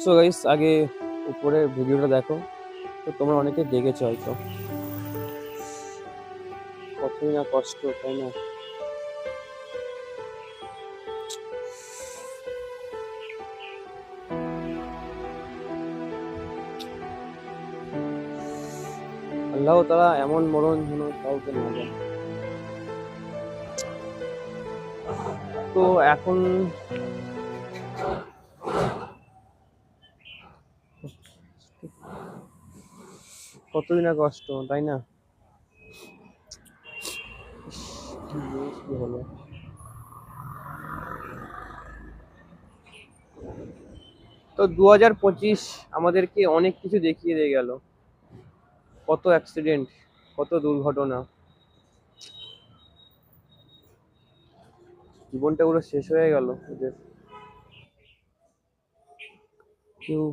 So guys, আগে উপরে ভিডিওটা দেখো। তো তোমরা অনেকে দেখেছো হয়তো, কতই না কষ্ট, তাই না? আল্লাহ তাআলা এমন মরণ যেন কাউকে না দেন। তো এখন কতই না কষ্ট, তাই না? ইস, কি জিনিস কি হলো! তো 2025 আমাদেরকে অনেক কিছু দেখিয়ে দিয়ে গেল। কত অ্যাক্সিডেন্ট, কত দুর্ঘটনা, জীবনটা পুরো শেষ হয়ে গেল ওদের। কেউ